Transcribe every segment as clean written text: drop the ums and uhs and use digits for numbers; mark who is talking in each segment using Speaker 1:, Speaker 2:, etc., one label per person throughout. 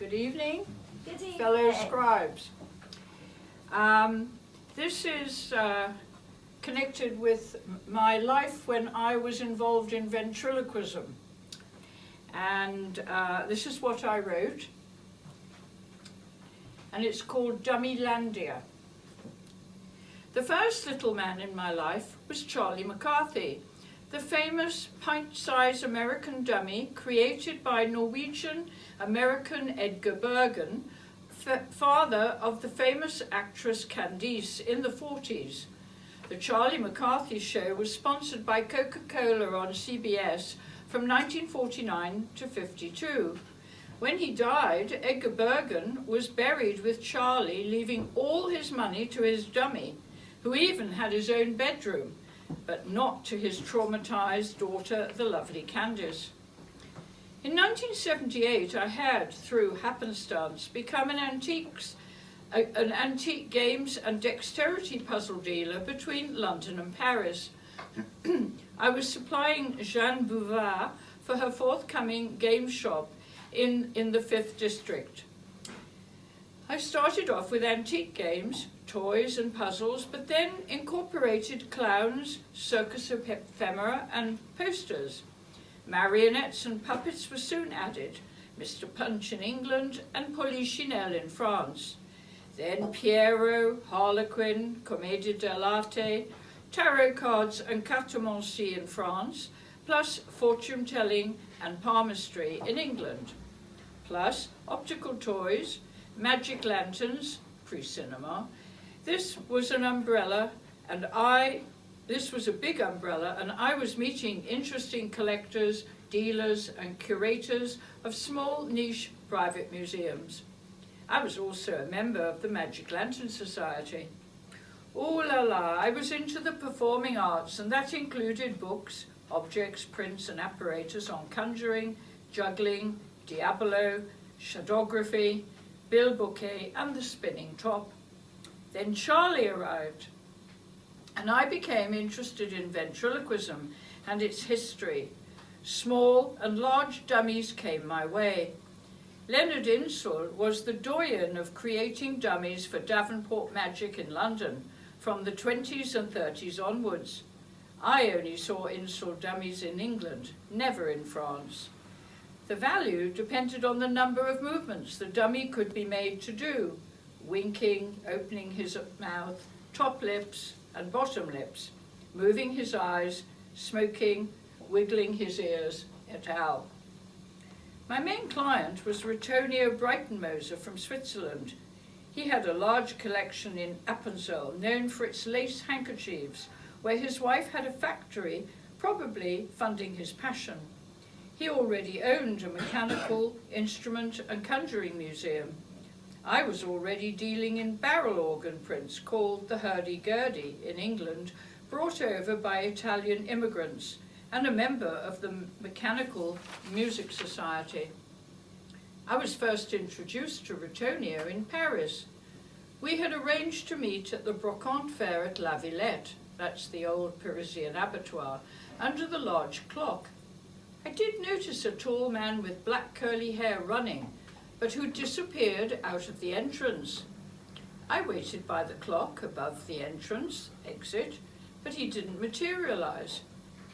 Speaker 1: Good evening,
Speaker 2: Good evening.
Speaker 1: fellow scribes. This is connected with my life when I was involved in ventriloquism. And this is what I wrote. And it's called Dummylandia. The first little man in my life was Charlie McCarthy, the famous pint-sized American dummy created by Norwegian-American Edgar Bergen, father of the famous actress Candice in the 40s. The Charlie McCarthy show was sponsored by Coca-Cola on CBS from 1949 to 52. When he died, Edgar Bergen was buried with Charlie, leaving all his money to his dummy, who even had his own bedroom, but not to his traumatized daughter, the lovely Candice. In 1978, I had, through happenstance, become an antique games and dexterity puzzle dealer between London and Paris. I was supplying Jeanne Bouvard for her forthcoming game shop in the 5th District. I started off with antique games, toys and puzzles, but then incorporated clowns, circus ephemera and posters. Marionettes and puppets were soon added, Mr. Punch in England and Polichinelle in France. Then Pierrot, Harlequin, Comédie dell'arte, tarot cards and cartomancie in France, plus fortune-telling and palmistry in England. Plus optical toys, magic lanterns, pre-cinema. This was an umbrella, and this was a big umbrella, and I was meeting interesting collectors, dealers, and curators of small niche private museums. I was also a member of the Magic Lantern Society. Ooh la la, I was into the performing arts, and that included books, objects, prints, and apparatus on conjuring, juggling, diabolo, shadowgraphy, bilboquet, and the spinning top. Then Charlie arrived, and I became interested in ventriloquism and its history. Small and large dummies came my way. Leonard Insel was the doyen of creating dummies for Davenport Magic in London from the 20s and 30s onwards. I only saw Insel dummies in England, never in France. The value depended on the number of movements the dummy could be made to do: winking, opening his mouth, top lips and bottom lips, moving his eyes, smoking, wiggling his ears, et al. My main client was Ranicar Brighton from Switzerland. He had a large collection in Appenzell, known for its lace handkerchiefs, where his wife had a factory, probably funding his passion. He already owned a mechanical, instrument and conjuring museum. I was already dealing in barrel organ prints called the hurdy-gurdy in England, brought over by Italian immigrants, and a member of the Mechanical Music Society. I was first introduced to Ranicar in Paris. We had arranged to meet at the Brocante Fair at La Villette, that's the old Parisian abattoir, under the large clock. I did notice a tall man with black curly hair running, but who disappeared out of the entrance. I waited by the clock above the entrance, exit, but he didn't materialize.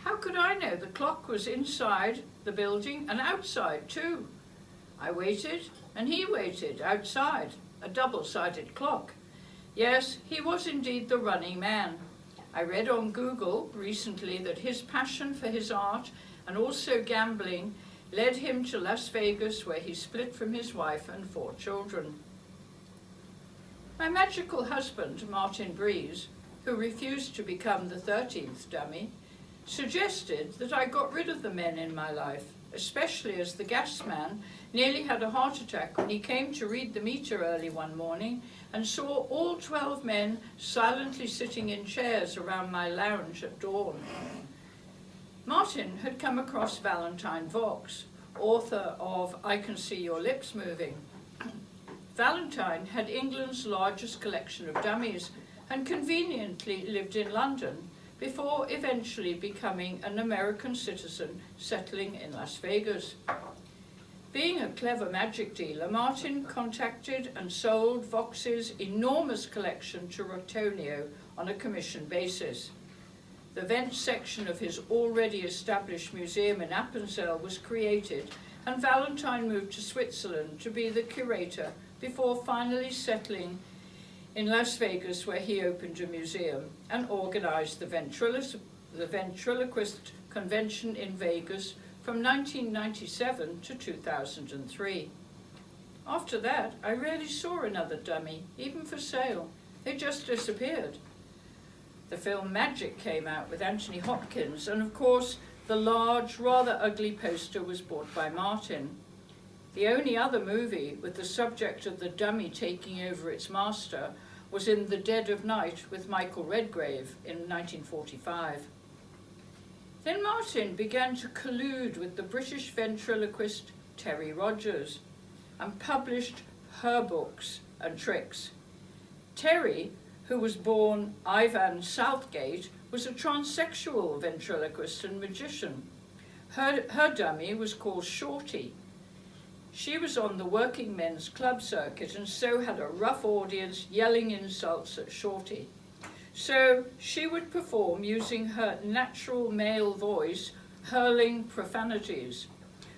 Speaker 1: How could I know the clock was inside the building and outside too? I waited, and he waited outside, a double-sided clock. Yes, he was indeed the running man. I read on Google recently that his passion for his art and also gambling led him to Las Vegas, where he split from his wife and 4 children. My magical husband, Ranicar-Breese, who refused to become the 13th dummy, suggested that I got rid of the men in my life, especially as the gas man nearly had a heart attack when he came to read the meter early one morning and saw all 12 men silently sitting in chairs around my lounge at dawn. Martin had come across Valentine Vox, author of I Can See Your Lips Moving. Valentine had England's largest collection of dummies and conveniently lived in London before eventually becoming an American citizen settling in Las Vegas. Being a clever magic dealer, Martin contacted and sold Vox's enormous collection to Rotonio on a commission basis. The vent section of his already established museum in Appenzell was created, and Valentine moved to Switzerland to be the curator before finally settling in Las Vegas, where he opened a museum and organized the Ventriloquist Convention in Vegas from 1997 to 2003. After that, I rarely saw another dummy, even for sale. They just disappeared. The film Magic came out with Anthony Hopkins, and of course, the large, rather ugly poster was bought by Martin. The only other movie with the subject of the dummy taking over its master was in The Dead of Night with Michael Redgrave in 1945. Then Martin began to collude with the British ventriloquist Terry Rogers and published her books and tricks. Terry, who was born Ivan Southgate, was a transsexual ventriloquist and magician. Her dummy was called Shorty. She was on the working men's club circuit and so had a rough audience yelling insults at Shorty. So she would perform using her natural male voice, hurling profanities.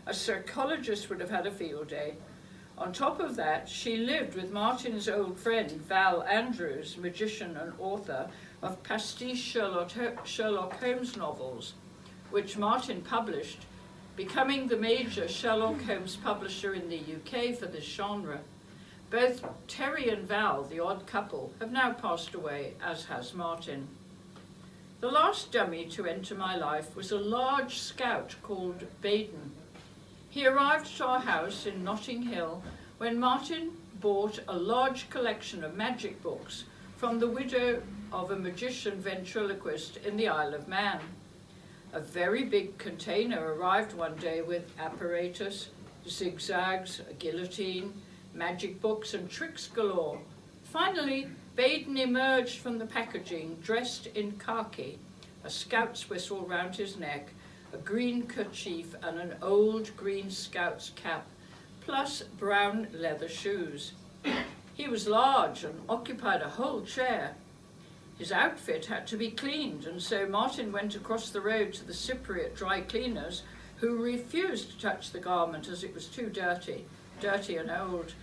Speaker 1: A psychologist would have had a field day. On top of that, she lived with Martin's old friend Val Andrews, magician and author of pastiche Sherlock Holmes novels, which Martin published, becoming the major Sherlock Holmes publisher in the UK for this genre. Both Terry and Val, the odd couple, have now passed away, as has Martin. The last dummy to enter my life was a large scout called Baden. He arrived at our house in Notting Hill when Martin bought a large collection of magic books from the widow of a magician ventriloquist in the Isle of Man. A very big container arrived one day with apparatus, zigzags, a guillotine, magic books and tricks galore. Finally, Baden emerged from the packaging dressed in khaki, a scout's whistle round his neck, a green kerchief and an old green scout's cap, plus brown leather shoes. He was large and occupied a whole chair. His outfit had to be cleaned, and so Martin went across the road to the Cypriot dry cleaners, who refused to touch the garment as it was too dirty and old.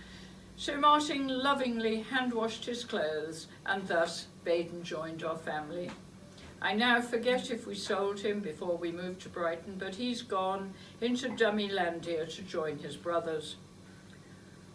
Speaker 1: So Martin lovingly hand-washed his clothes, and thus Baden joined our family. I now forget if we sold him before we moved to Brighton, but he's gone into Dummylandia to join his brothers.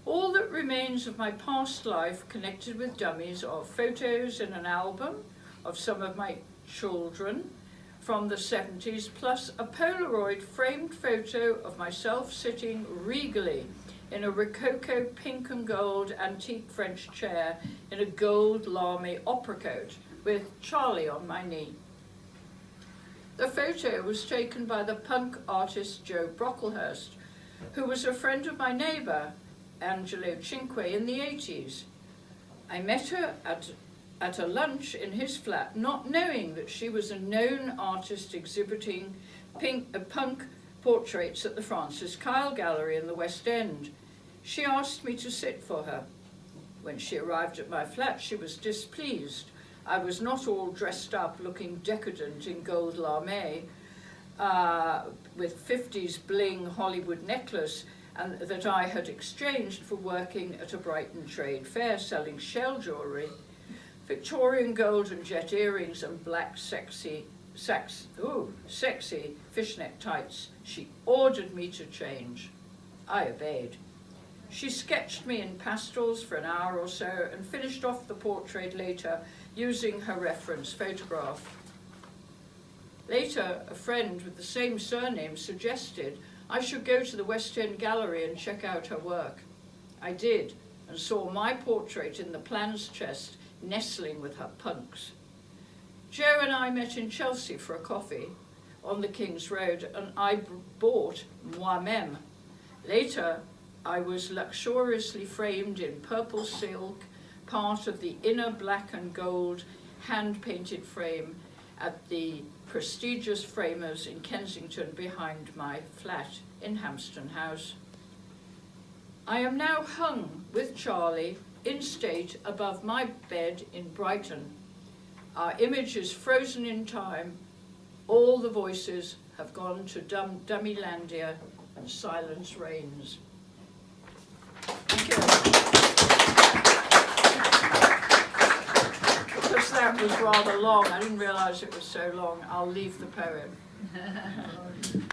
Speaker 1: All that remains of my past life connected with dummies are photos in an album of some of my children from the 70s, plus a Polaroid framed photo of myself sitting regally in a Rococo pink and gold antique French chair in a gold lame opera coat with Charlie on my knee. The photo was taken by the punk artist Joe Brocklehurst, who was a friend of my neighbour, Angelo Cinque, in the 80s. I met her at a lunch in his flat, not knowing that she was a known artist exhibiting punk portraits at the Francis Kyle Gallery in the West End. She asked me to sit for her. When she arrived at my flat, she was displeased. I was not all dressed up, looking decadent in gold lame, with 50s bling Hollywood necklace, and that I had exchanged for working at a Brighton trade fair selling shell jewellery, Victorian gold and jet earrings and black sexy fishnet tights. She ordered me to change. I obeyed. She sketched me in pastels for an hour or so and finished off the portrait later using her reference photograph. Later, a friend with the same surname suggested I should go to the West End Gallery and check out her work. I did, and saw my portrait in the plans chest nestling with her punks. Joe and I met in Chelsea for a coffee on the King's Road, and I bought moi-même. Later, I was luxuriously framed in purple silk, part of the inner black and gold hand-painted frame at the prestigious Framers in Kensington behind my flat in Hampstead House. I am now hung with Charlie in state above my bed in Brighton. Our image is frozen in time. All the voices have gone to Dummylandia and silence reigns. Thank you. Because that was rather long, I didn't realise it was so long, I'll leave the poem.